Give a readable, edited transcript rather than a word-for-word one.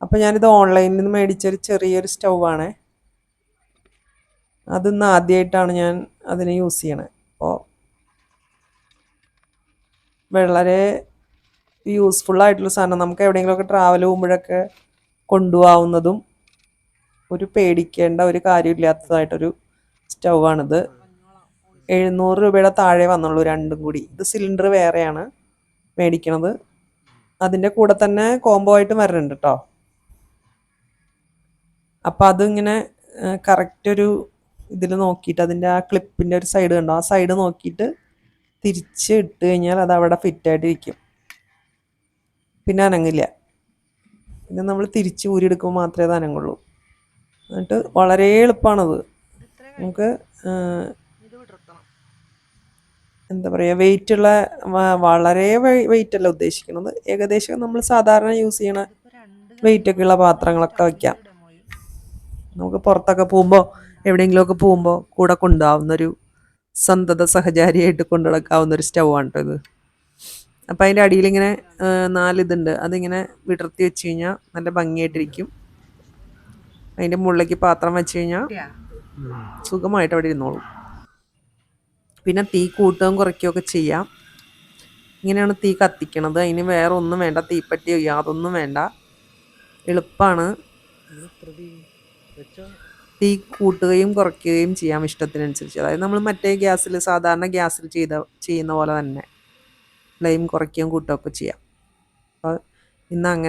അപ്പോൾ ഞാനിത് ഓൺലൈനിൽ നിന്ന് മേടിച്ചൊരു ചെറിയൊരു സ്റ്റൗവാണ്. അതിന്ന് ആദ്യമായിട്ടാണ് ഞാൻ അതിനെ യൂസ് ചെയ്യണത്. അപ്പോൾ വളരെ യൂസ്ഫുള്ളായിട്ടുള്ള സാധനം, നമുക്ക് എവിടെയെങ്കിലുമൊക്കെ ട്രാവൽ പോകുമ്പോഴൊക്കെ കൊണ്ടുപോകാവുന്നതും ഒരു പേടിക്കേണ്ട ഒരു കാര്യമില്ലാത്തതായിട്ടൊരു സ്റ്റൗവാണിത്. 700 രൂപയുടെ താഴെ വന്നുള്ളൂ രണ്ടും കൂടി. ഇത് സിലിണ്ടർ വേറെയാണ് മേടിക്കണത്. അതിൻ്റെ കൂടെ തന്നെ കോംബോ ആയിട്ട് വരുന്നുണ്ട് കേട്ടോ. അപ്പം അതിങ്ങനെ കറക്റ്റ് ഒരു ഇതിൽ നോക്കിയിട്ട് അതിൻ്റെ ആ ക്ലിപ്പിൻ്റെ ഒരു സൈഡ് കണ്ടോ, ആ സൈഡ് നോക്കിയിട്ട് തിരിച്ച് ഇട്ട് കഴിഞ്ഞാൽ അത് അവിടെ ഫിറ്റായിട്ടിരിക്കും, പിന്നെ അനങ്ങില്ല. പിന്നെ നമ്മൾ തിരിച്ച് ഊരിയെടുക്കുമ്പോൾ മാത്രമേ അത് അനങ്ങുള്ളൂ. എന്നിട്ട് വളരെ എളുപ്പമാണത്. നമുക്ക് എന്താ പറയുക, വെയിറ്റുള്ള, വളരെ വെയിറ്റ് അല്ല ഉദ്ദേശിക്കുന്നത്, ഏകദേശം നമ്മൾ സാധാരണ യൂസ് ചെയ്യണ വെയിറ്റൊക്കെ ഉള്ള പാത്രങ്ങളൊക്കെ വയ്ക്കാം. നമുക്ക് പുറത്തൊക്കെ പോകുമ്പോൾ എവിടെയെങ്കിലുമൊക്കെ പോകുമ്പോൾ കൂടെ കൊണ്ടുപോകാവുന്നൊരു സന്തത സഹചാരിയായിട്ട് കൊണ്ടു നടക്കാവുന്നൊരു സ്റ്റൗവാണ് കേട്ടോ ഇത്. അപ്പം അതിൻ്റെ അടിയിലിങ്ങനെ 4 ഇതുണ്ട്, അതിങ്ങനെ വിടർത്തി വെച്ച് കഴിഞ്ഞാൽ നല്ല ഭംഗിയായിട്ടിരിക്കും. അതിൻ്റെ മുകളിലേക്ക് പാത്രം വെച്ച് കഴിഞ്ഞാൽ സുഖമായിട്ട് അവിടെ ഇരുന്നോളും. പിന്നെ തീ കൂട്ടുകയും കുറയ്ക്കുകയൊക്കെ ചെയ്യാം. ഇങ്ങനെയാണ് തീ കത്തിക്കണത്. അതിന് വേറെ ഒന്നും വേണ്ട, തീപ്പെട്ടിയോ യാതൊന്നും വേണ്ട, എളുപ്പമാണ്. തീ കൂട്ടുകയും കുറയ്ക്കുകയും ചെയ്യാം ഇഷ്ടത്തിനനുസരിച്ച്. അതായത് നമ്മൾ മറ്റേ ഗ്യാസിൽ, സാധാരണ ഗ്യാസിൽ ചെയ്യുന്ന പോലെ തന്നെ ഫ്ലെയിം കുറയ്ക്കുകയും കൂട്ടുകയൊക്കെ ചെയ്യാം. അപ്പോൾ ഇന്ന് അങ്ങനെ